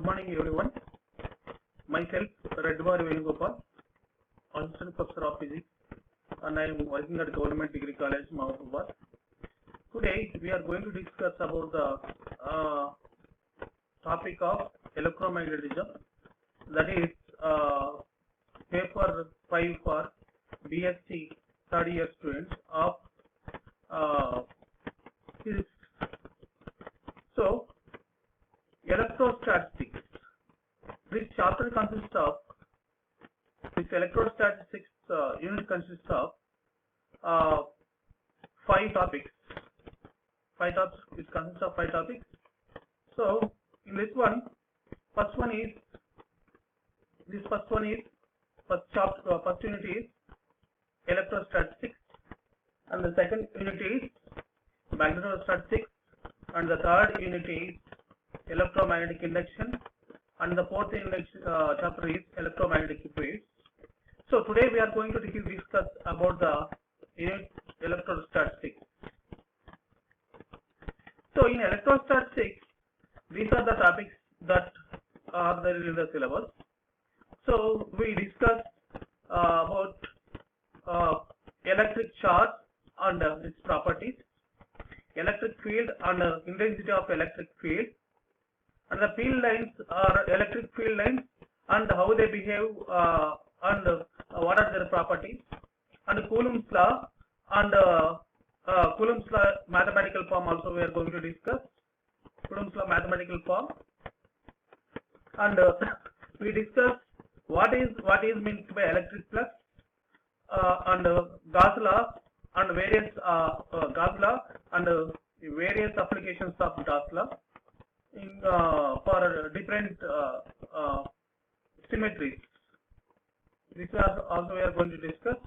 Good morning everyone. Myself Redwar Venugopal, Assistant Professor of Physics, and I am working at Government Degree College, Mahabubad. Today we are going to discuss about the topic of electromagnetism, that is paper 5 for BSc third year students of physics. So, electrostatics. This chapter consists of, this electrostatics unit consists of 5 topics. It consists of 5 topics. So, in this one, first unit is electrostatics, and the second unit is magnetostatics, and the third unit is electromagnetic induction, and the fourth chapter is electromagnetic waves. So today we are going to discuss about the unit electrostatics. So in electrostatics, these are the topics that are there in the syllabus. So we discuss about electric charge and its properties, electric field and intensity of electric field, and the field lines are electric field lines and how they behave and what are their properties, and Coulomb's law and Coulomb's law mathematical form also we are going to discuss. Coulomb's law mathematical form, and we discuss what is meant by electric flux and Gauss law and various Gauss law and various applications of Gauss law in for different symmetries. This is also we are going to discuss,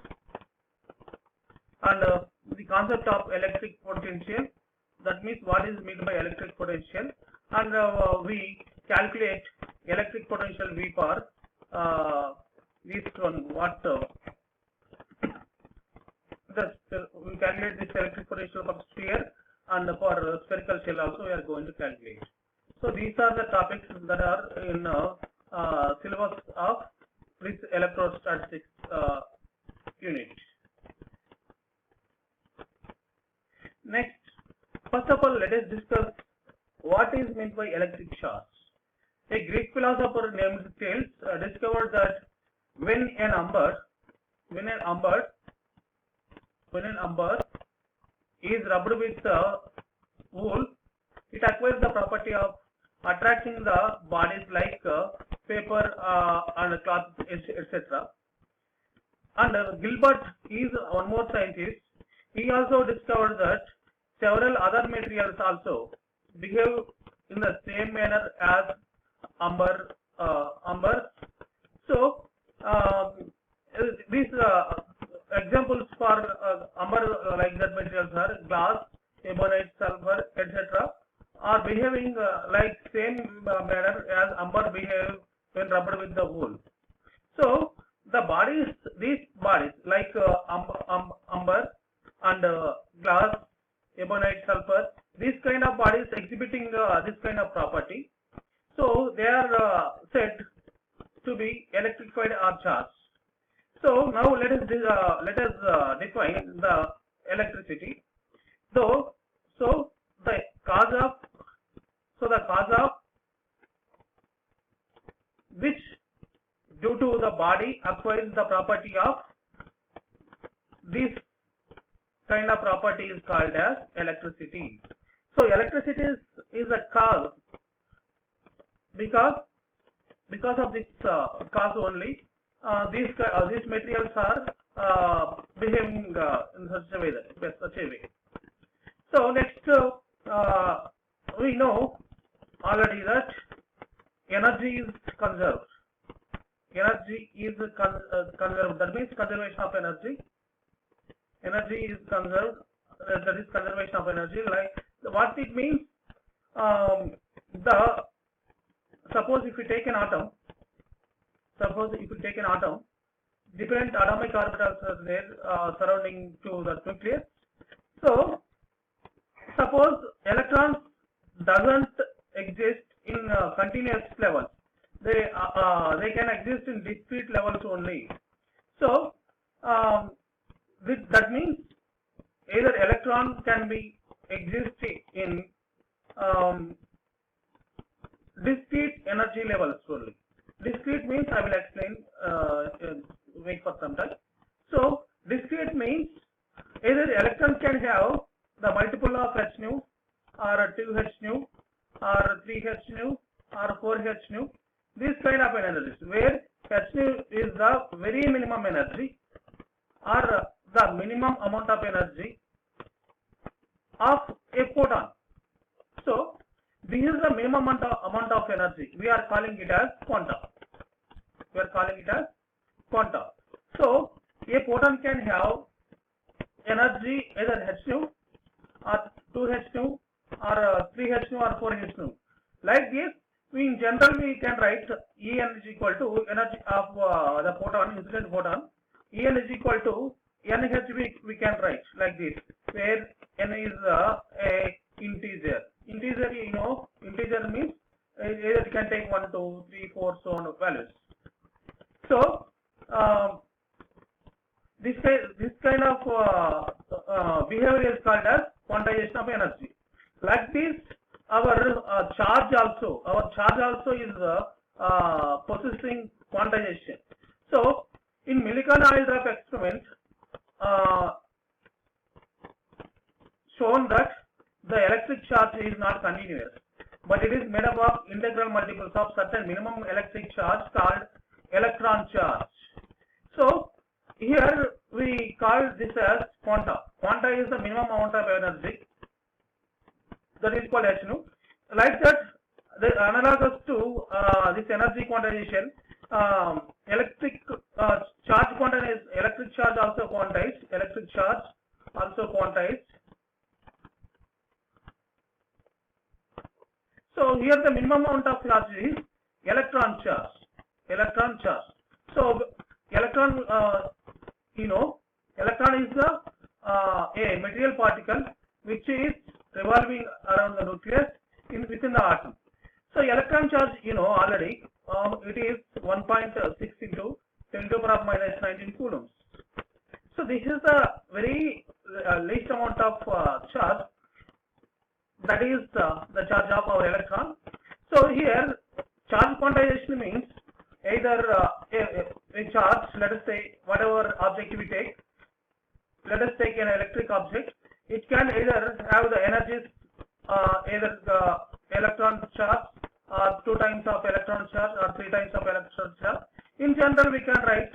and the concept of electric potential, that means what is meant by electric potential, and we calculate electric potential V for this one. We calculate this electric potential for sphere, and for spherical shell also we are going to calculate. So these are the topics that are in syllabus of this electrostatics unit. Next, first of all, let us discuss what is meant by electric charge. A Greek philosopher named Thales discovered that when an umber is rubbed with wool, it acquires the property of attracting the bodies like paper and cloth, etc. And Gilbert is one more scientist. He also discovered that several other materials also behave in the same manner as umber. So these examples for umber like that materials are glass, ebonite, sulfur, etc. are behaving like same manner as umber behave when rubbed with the wool. So the bodies, these bodies like umber and glass, ebonite, sulfur, these kind of bodies exhibiting this kind of property. So they are said to be electrified or charged. So now let us define the electricity. So the cause of which due to the body acquires the property of this kind of property is called as electricity. So electricity is a cause because of this cause only these materials are behaving in such a way. So next we know already that energy is conserved. Energy is conserved. That means conservation of energy. Energy is conserved. That is conservation of energy. Like what it means. Suppose if you take an atom. Different atomic orbitals are there surrounding to the nucleus. So suppose electrons doesn't exist in in continuous levels. They can exist in discrete levels only. So that means either electron can be exist in discrete energy levels only. Discrete means, I will explain, wait for some time. So discrete means either electron can have the multiple of h nu, or 2h nu, or 3h nu, or 4h nu, this kind of energies, where h nu is the very minimum energy or the minimum amount of energy of a photon. So this is the minimum amount of energy. We are calling it as quanta. We are calling it as quanta. So a photon can have energy either h nu or 2h nu or 3h nu or 4h nu. Like this, we in general we can write En is equal to energy of the photon, incident photon. En is equal to nh we can write like this, where n is a integer. Integer, you know, integer means either it can take 1, 2, 3, 4, so on values. So this kind of behavior is called as quantization of energy. Like this, our charge also is possessing quantization. So in Millikan oil drop experiment, shown that the electric charge is not continuous, but it is made up of integral multiples of certain minimum electric charge called electron charge. So here we call this as quanta. Quanta is the minimum amount of energy, that is called h nu. Like that, the analogous to this energy quantization, electric charge quantized, electric charge also quantized, electric charge also quantized. So here the minimum amount of charge is electron charge. Electron charge. So electron, you know, electron is a material particle which is revolving around the nucleus within the atom. So electron charge, you know already, it is 1.6 into 10 to the power of minus 19 coulombs. So this is the very least amount of charge, that is the charge of our electron. So here charge quantization means either a charge, let us say whatever object we take, let us take an electric object, it can either have the energies either the electron charge or 2 times of electron charge or 3 times of electron charge. In general we can write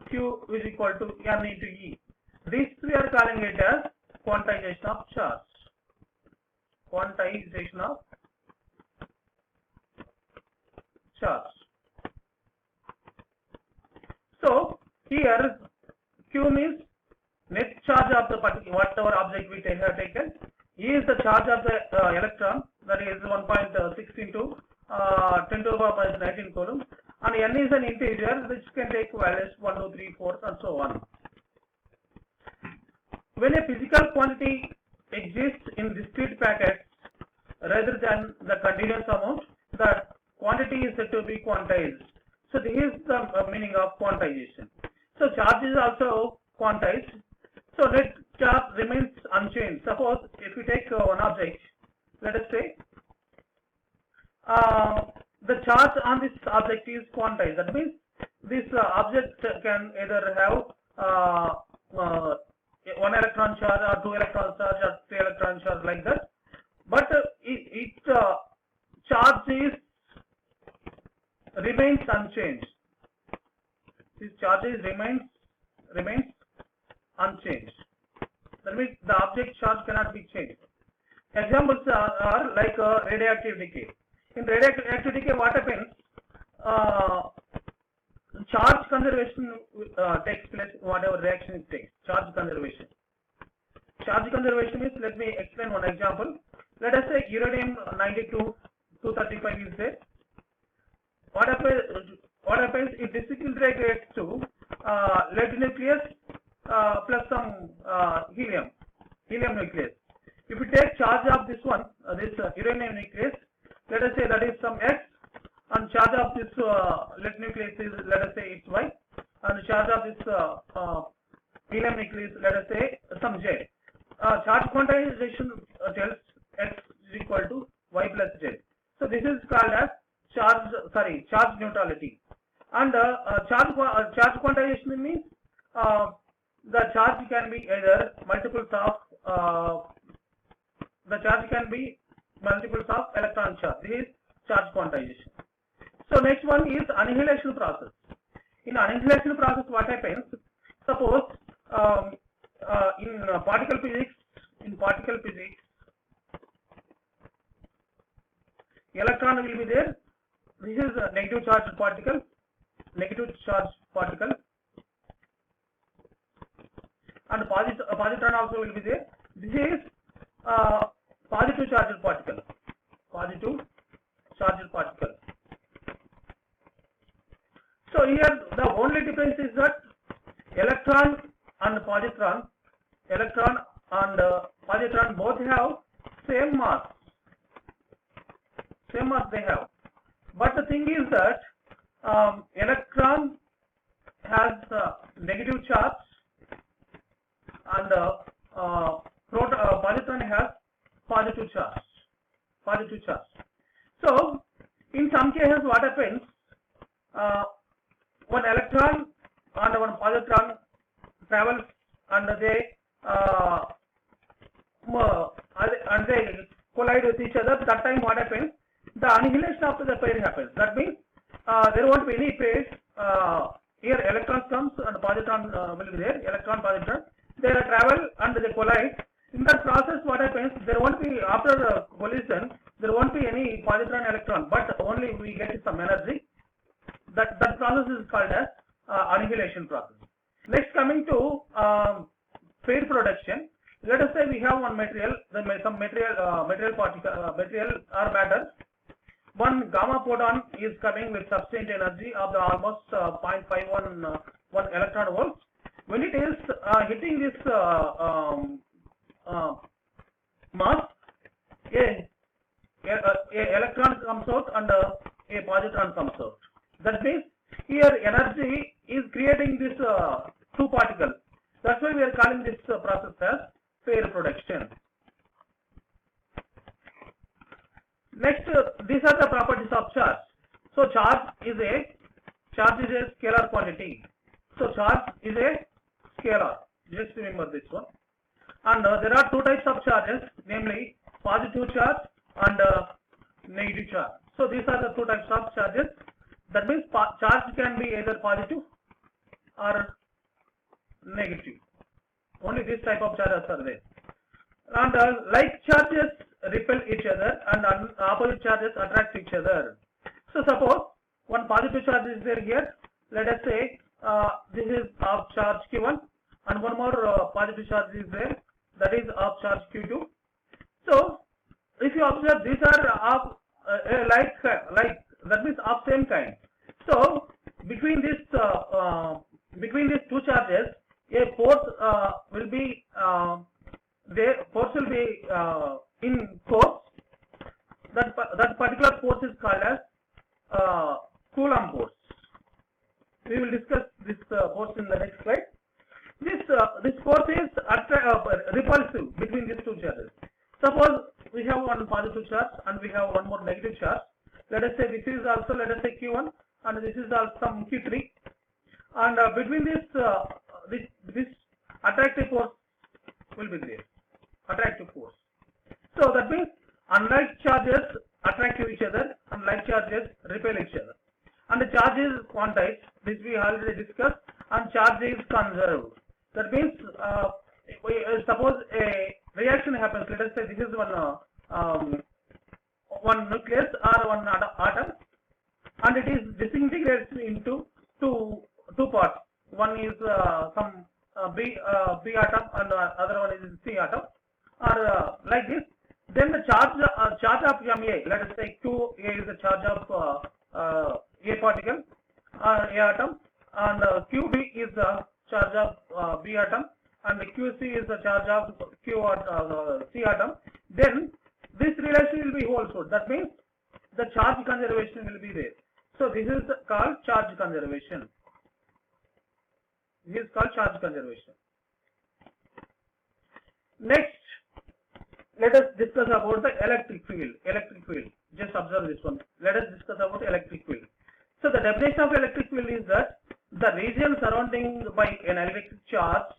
Q is equal to N into E. This we are calling it as quantization of charge. Quantization of charge. So here Q means net charge of the particular whatever object we have taken. E is the charge of the electron, that is 1.6 into 10 to the power minus 19 coulomb, and N is an integer which can take values 1, 2, 3, 4 and so on. When a physical quantity exists in discrete packets rather than the continuous amount, the quantity is said to be quantized. So this is the meaning of quantization. So charge is also quantized. So net charge remains unchanged. Suppose if we take one object, let us say the charge on this object is quantized. That means this object can either have 1 electron charge or 2 electron charge or 3 electron charge, like that. But charge is remains unchanged. This charge is remains unchanged. That means the object charge cannot be changed. Examples are like radioactive decay. In radioactive decay, what happens? Charge conservation takes place whatever reaction it takes. Charge conservation. Charge conservation is, let me explain one example. Let us say uranium 92-235 is there. What happens? It disintegrates to lead nucleus plus some helium nucleus. If you take charge of this one, this uranium nucleus, let us say that is some X, of this lead nucleus is, let us say, it's Y, and charge of this helium nucleus, let us say, some J. Charge quantization tells X is equal to Y plus Z. So this is called as charge neutrality. And charge quantization means the charge can be either multiples of electron charge. This is charge quantization. So next one is annihilation process. In annihilation process, what happens? Suppose in particle physics, electron will be there. This is a negative charged particle, and positron also will be there. This is positive charged particle. So here the only difference is that electron and positron both have same mass they have. But the thing is that electron has negative charge and positron has positive charge. So in some cases what happens, one electron and one positron travels and they collide with each other. That time what happens? The annihilation of the pair happens. That means there won't be any pairs. Here electrons comes and positron will be there. Electron, positron. They travel and they collide. In that process, what happens? There won't be, after collision, there won't be any positron electron, but only we get some energy. That process is called as annihilation process. Next, coming to pair production. Let us say we have one material, some material or matter. One gamma photon is coming with sustained energy of the almost 0.511 electron volts. When it is hitting this mass, a electron comes out and a positron comes out. That means here energy is creating this two particles. That's why we are calling this process as pair production. Next, these are the properties of charge. So charge is a scalar quantity. So charge is a scalar. Just remember this one. And there are two types of charges, namely positive charge and negative charge. So these are the two types of charges. That means charge can be either positive or negative. Only this type of charges are there. And like charges repel each other and opposite charges attract each other. So suppose one positive charge is there here. Let us say this is of charge Q1 and one more positive charge is there, that is of charge Q2. So if you observe, these are of like that means of same kind. So between these two charges, a force will be there. Force will be in force. That particular force is called as Coulomb force. We will discuss this force in the next slide. This force is repulsive between these two charges. Suppose we have one positive charge and we have one more negative charge. Let us say this is also, let us say Q1 and this is also some Q3. And between this attractive force will be there. Attractive force. So that means unlike charges attract to each other, unlike charges repel each other. And the charge is quantized. This we already discussed. And charge is conserved. That means suppose a reaction happens. Let us say this is one nucleus or one atom, and it is disintegrates into two parts. One is some B atom and the other one is C atom, or like this. Then the charge of A, let us say Q A is the charge of A particle or A atom, and QB is the charge of B atom, and QC is the charge of C atom. Then this relation will be whole. That means the charge conservation will be there. So this is called charge conservation. This is called charge conservation. Next, let us discuss about the electric field. Electric field. Just observe this one. Let us discuss about electric field. So the definition of electric field is that the region surrounding by an electric charge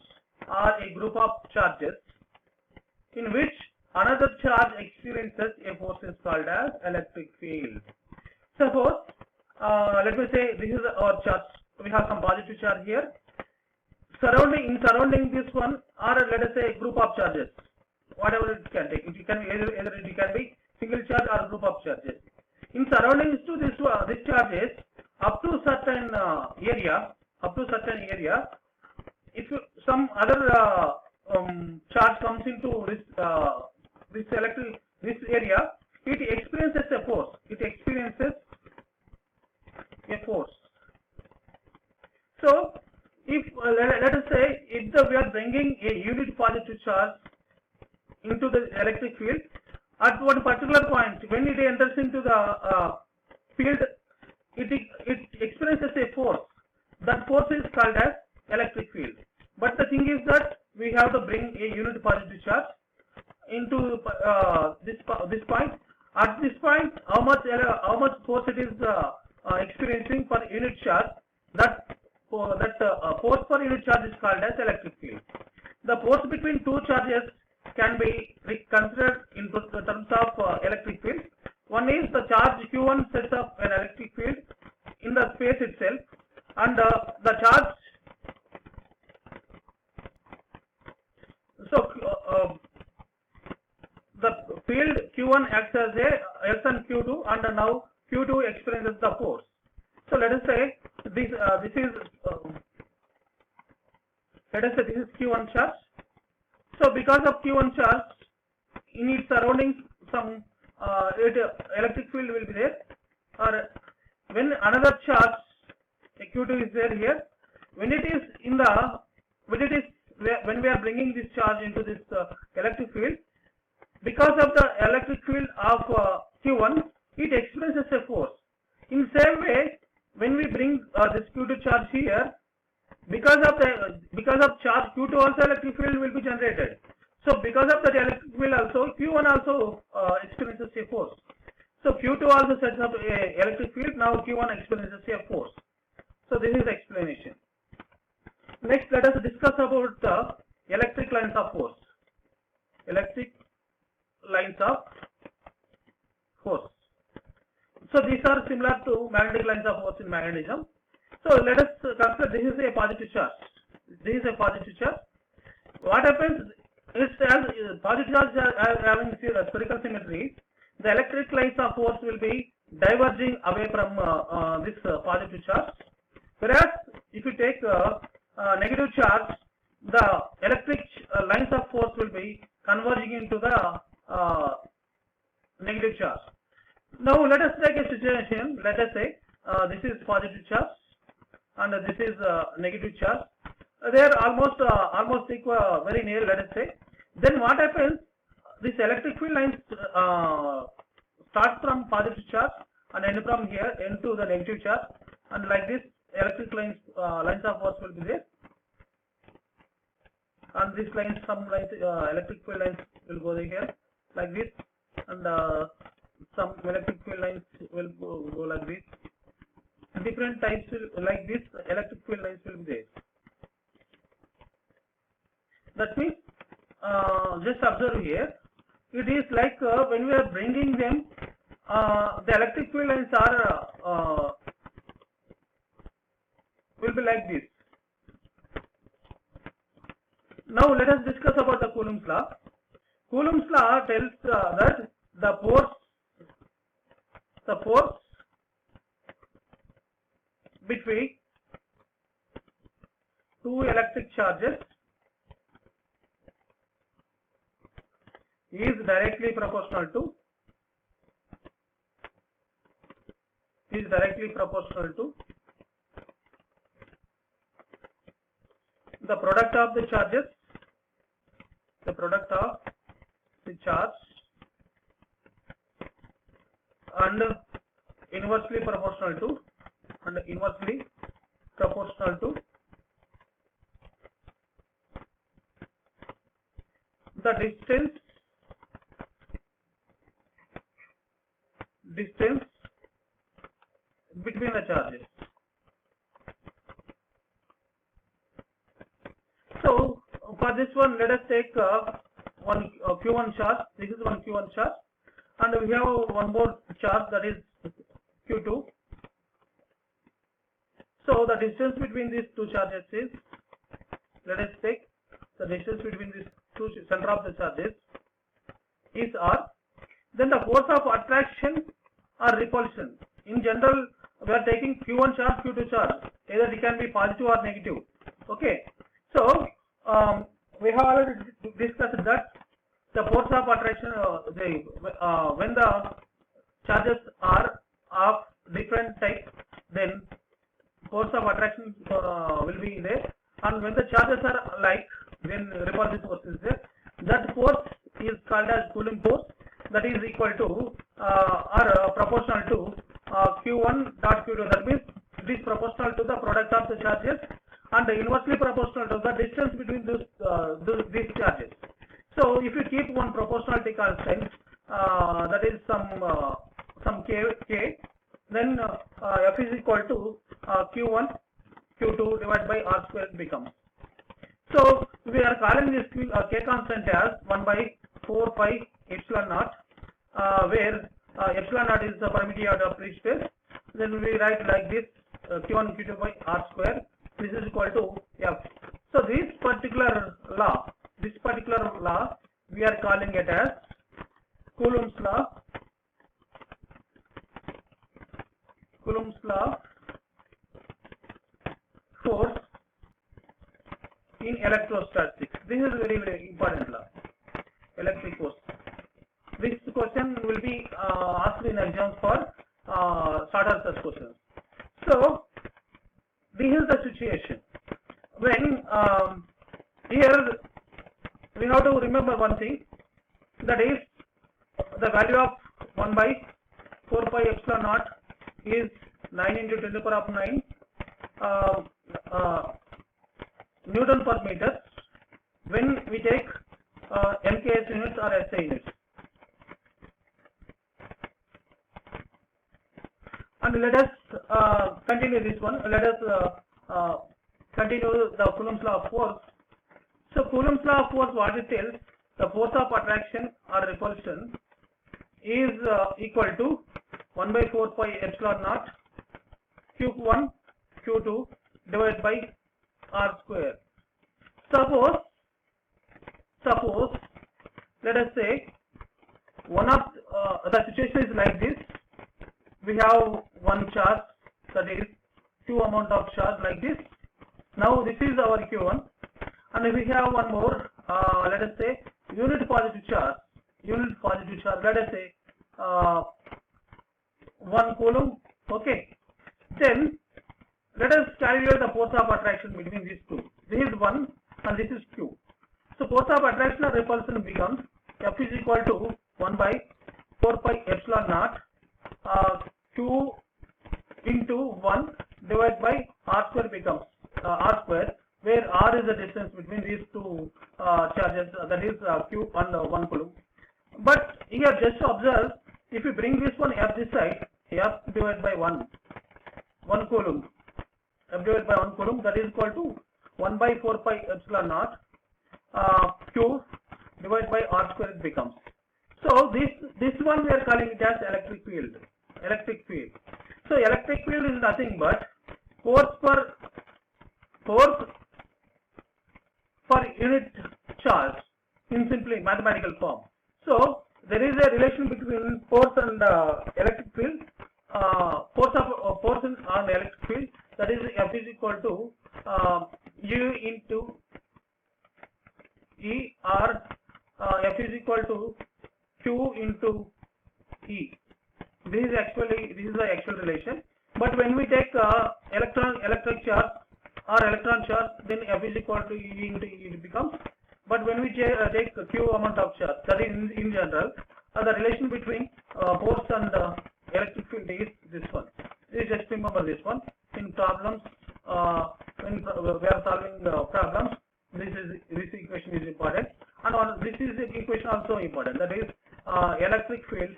or a group of charges in which another charge experiences a force is called as electric field. Suppose, let me say this is our charge. We have some positive charge here. Surrounding this one, or let us say a group of charges, whatever it can take. It can be either it can be single charge or a group of charges. In surroundings to this charges, up to certain area, if some other charge comes into this area, it experiences a force. So, if let us say if we are bringing a unit positive charge into the electric field, at one particular point when it enters into the field, it experiences a force. That force is called as electric field. But the thing is that we have to bring a unit positive charge into this point. At this point, how much force it is experiencing per unit charge, that force per unit charge is called as electric field. The force between two charges can be considered in terms of electric field. One is the charge Q1 sets up an electric field in the space itself, and the charge. So the field Q1 acts as a S and Q2, and now Q2 experiences the force. So let us say this is Q1 charge. So because of Q1 charge, in its surroundings some electric field will be there. Or when another charge Q2 is there here, when we are bringing this charge into this electric field, because of the electric field of Q1, it experiences a force. In same way, when we bring this Q2 charge here, because of charge Q2 also electric field will be generated. So because of that electric field also, Q1 also experiences a force. So Q2 also sets up a electric field. Now Q1 experiences a force. So this is the explanation. Next, let us discuss about the electric lines of force. Electric lines of force. So these are similar to magnetic lines of force in magnetism. So let us consider this is a positive charge. What happens is, as positive charge having spherical symmetry, the electric lines of force will be diverging away from this positive charge. Whereas if you take negative charge, the electric lines of force will be converging into the negative charge. Now let us take a situation. Let us say this is positive charge and this is negative charge. They are almost equal, very near. Let us say. Then what happens? This electric field lines start from positive charge and end from here into the negative charge, and like this electric lines of force will be there. And these lines, electric field lines will go here like this, and some electric field lines will go like this. Different types like this electric field lines will be there. That means, just observe here. It is like when we are bringing them, the electric field lines are will be like this. Now let us discuss about the Coulomb's law. Coulomb's law tells that the force between two electric charges is directly proportional to the product of the charges, charge, and inversely proportional to and inversely proportional to the distance between the charges. So for this one, let us take one Q1 charge. This is one Q1 charge, and we have one more charge, that is Q2. So the distance between these two charges is, let us take the distance between these two center of the charges is R. Then the force of attraction or repulsion. In general, we are taking Q1 charge, Q2 charge. Either it can be positive or negative. Okay. So we have already discussed that the force of attraction, when the charges are of different type, then force of attraction will be there, and when the charges are like, when repulsive force is there, that force is called as Coulomb force, that is equal to or proportional to Q1 dot Q2. That means it is proportional to the product of the charges and inversely proportional to the distance between these charges. So if you keep one proportionality constant, that is some k, then F is equal to Q1 Q2 divided by R square becomes. So we are calling this k constant as 1 by 4 pi epsilon naught, where epsilon naught is the permittivity of free space. Then we write like this, Q1 Q2 by R square. This is equal to F. So this particular law, we are calling it as Coulomb's law force in electrostatics. This is very, very important law, electric force. This question will be asked in exams for short answer questions. So this is the situation. When here we have to remember one thing, that is the value of 1 by 4 pi epsilon naught is 9 into 10 to the power of 9 Newton per meter when we take MKS units or SI units. And let us continue this one. Let us continue the Coulomb's law of force. So Coulomb's law of force, what it tells, the force of attraction or repulsion is equal to 1 by 4 pi epsilon naught Q1 Q2 divided by R square. Suppose let us say one of the situation is like this. We have one charge, that is Q amount of charge like this. Now this is our Q1, and we have one more, let us say unit positive charge, let us say 1 Coulomb. Okay, then let us calculate the force of attraction between these two. This is 1 and this is Q. So force of attraction or repulsion becomes F is equal to 1 by 4 pi epsilon naught Q into 1 divided by R square becomes R square, where R is the distance between these two charges, that is Q and 1 Coulomb. But here just observe, if you bring this one F this side, F divided by 1 Coulomb, F divided by 1 Coulomb, that is equal to 1 by 4 pi epsilon naught Q divided by R square it becomes. So this one we are calling it as electric field. So electric field is nothing but force per unit charge in simply mathematical form. So there is a relation between force and electric field. Force on electric field, that is F is equal to U into E, or F is equal to Q into E. This is the actual relation. But when we take electric charge or electron charge, then F is equal to E into E it becomes. But when we take Q amount of charge, that is in general, the relation between force and electric field is this one. Just remember this one. In problems, when we are solving problems, this equation is important, and this is equation also important. That is electric field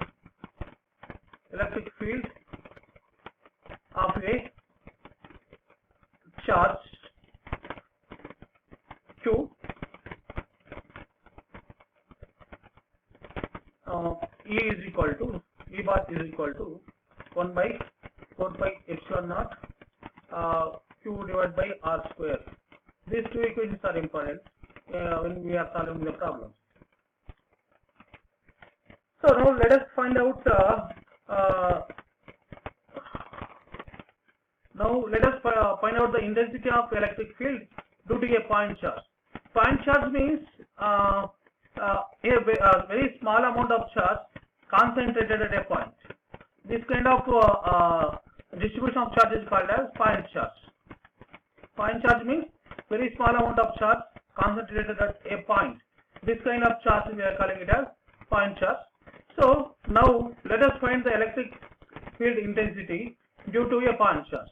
of a charge Q E bar is equal to 1 by 4 pi epsilon naught Q divided by R square. These two equations are important when we are solving the problems. So now let us find out the intensity of electric field due to a point charge. Point charge means a very small amount of charge concentrated at a point. This kind of distribution of charge is called as point charge. Point charge means very small amount of charge concentrated at a point. This kind of charge we are calling it as point charge. So now let us find the electric field intensity due to a point charge.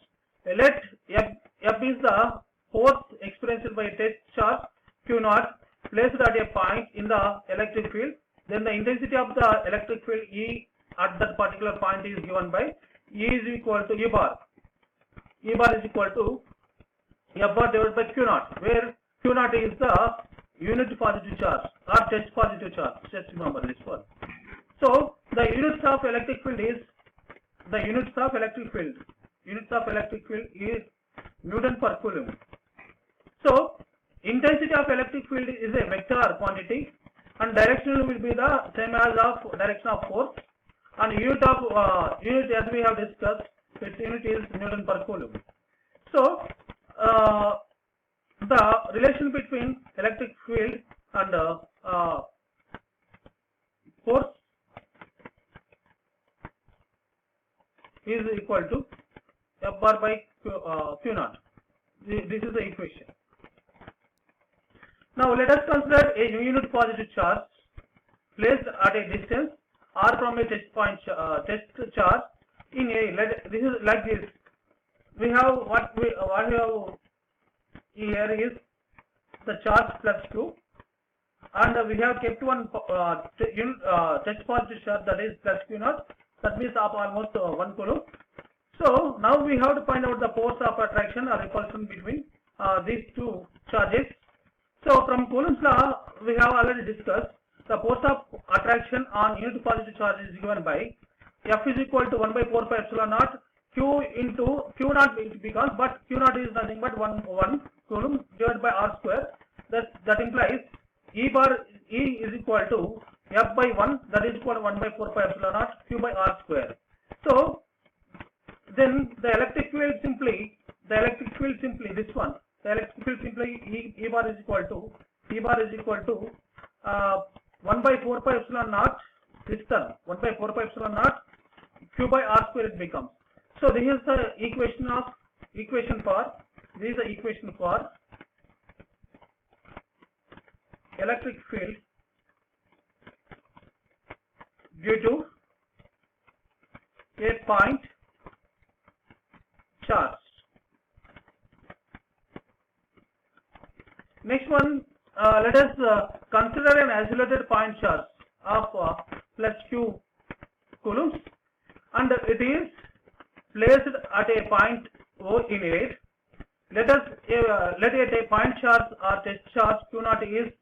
Let F is the force experienced by a test charge Q naught placed at a point in the electric field. Then the intensity of the electric field E at that particular point is given by E is equal to E bar. E bar is equal to F bar divided by Q naught, where Q naught is the unit positive charge or test positive charge. Just remember this one. So the units of electric field is Newton per Coulomb. So intensity of electric field is a vector quantity, and direction will be the same as of direction of force, and unit as we have discussed, its unit is Newton per Coulomb. So the relation between electric field and force is equal to F bar by Q naught. This is the equation. Now let us consider a unit positive charge placed at a distance r from a test charge in a. This is like this. We have what we have here is the charge plus Q, and we have kept one test positive charge, that is plus Q naught. That means of almost 1 coulomb. So now we have to find out the force of attraction or repulsion between these two charges. So from Coulomb's law, we have already discussed the force of attraction on unit positive charge is given by F is equal to 1 by 4 pi epsilon naught Q into Q naught it becomes, but Q naught is nothing but 1 coulomb divided by R square. That implies E is equal to F by 1, that is equal to 1 by 4 pi epsilon naught Q by R square. So then the electric field simply this one. The electric field simply E bar is equal to 1 by 4 pi epsilon naught, this term 1 by 4 pi epsilon naught Q by R square it becomes. So this is the equation for electric field due to a point charge. Next one, let us consider an isolated point charge of plus Q coulombs, and it is placed at a point O in air. Let a point charge or test charge Q naught is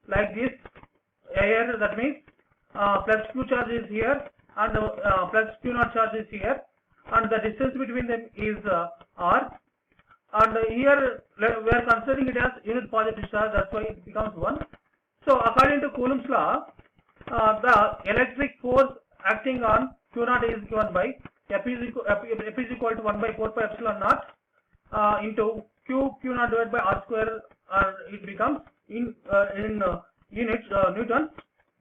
like this air. That means plus Q charge is here and plus Q naught charge is here, and the distance between them is R. And here we are considering it as unit positive charge, that's why it becomes 1. So according to Coulomb's law, the electric force acting on Q naught is given by F is equal to 1 by 4 pi epsilon naught into Q naught divided by R square, it becomes in units newtons,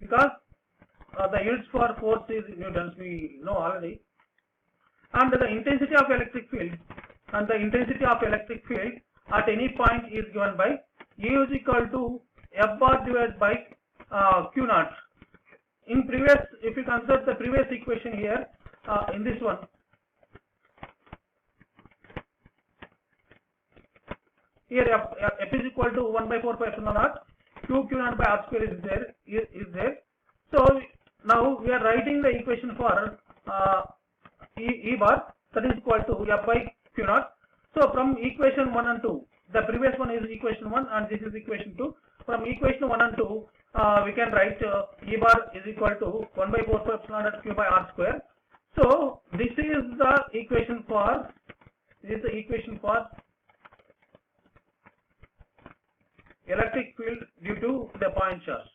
because the units for force is newtons, we know already. And the intensity of electric field at any point is given by E is equal to F bar divided by Q naught. In previous, if you consider the previous equation here, in this one, here f is equal to 1 by 4 pi epsilon naught, q naught by r square is there. So now we are writing the equation for E bar, that is equal to f by q naught. So from equation 1 and 2, the previous one is equation 1 and this is equation 2. From equation 1 and 2, we can write E bar is equal to 1 by 4 pi epsilon naught q by r square. So this is the equation for electric field due to the point charge.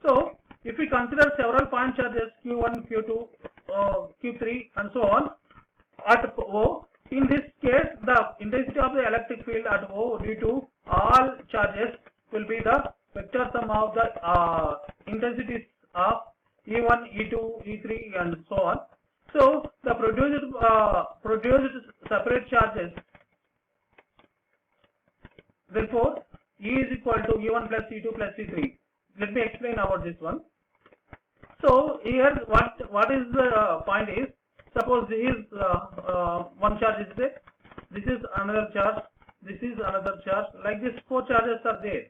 So if we consider several point charges Q1, Q2, Q3 and so on at O, in this case the intensity of the electric field at O due to all charges will be the vector sum of the intensities of E1, E2, E3 and so on. So the produced separate charges, therefore E is equal to E1 plus E2 plus E3. Let me explain about this one. So here what is the point is, suppose this is one charge is there, this is another charge, this is another charge, like this 4 charges are there.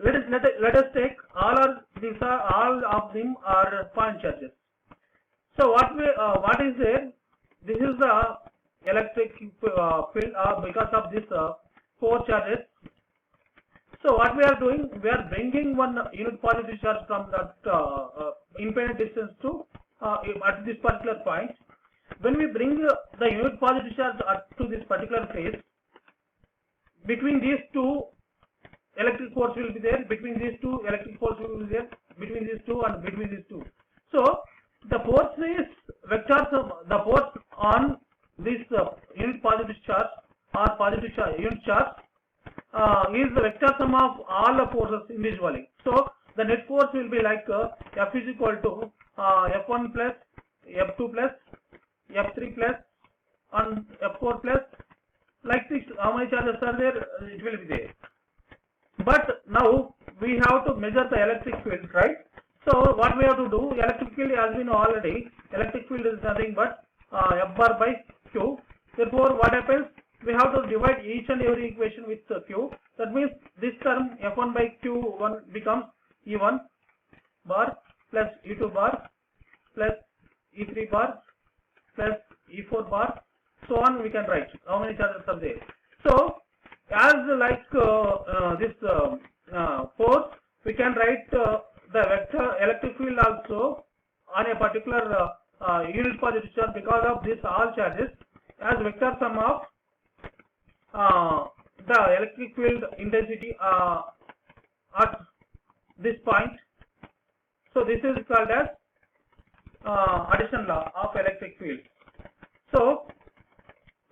Let us take all of them are point charges. So what is there? This is the electric field because of this 4 charges. So what we are doing, we are bringing one unit positive charge from that infinite distance to at this particular point. When we bring the unit positive charge to this particular place, between these two electric force will be there, between these two electric force will be there, between these two and between these two. So the force is vector sum, the force on this unit positive charge or positive charge, unit charge is the vector sum of all the forces individually. So the net force will be like F is equal to F1 plus F2 plus F3 plus and F4 plus, like this. How many charges are there? It will be there. But now we have to measure the electric field, right? So what we have to do, electric field as we know already, electric field is nothing but F bar by Q. Therefore what happens, we have to divide each and every equation with Q. That means this term F1 by Q1 becomes E1 bar plus E2 bar plus E3 bar plus E4 bar, so on we can write how many charges are there. So as like this force, we can write the vector electric field also on a particular unit positive charge because of this all charges as vector sum of the electric field intensity at this point. So this is called as addition law of electric field. So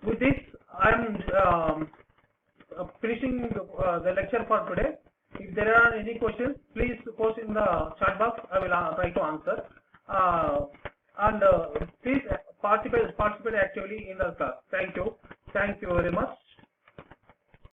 with this I am finishing the lecture for today. If there are any questions, please post in the chat box. I will try to answer.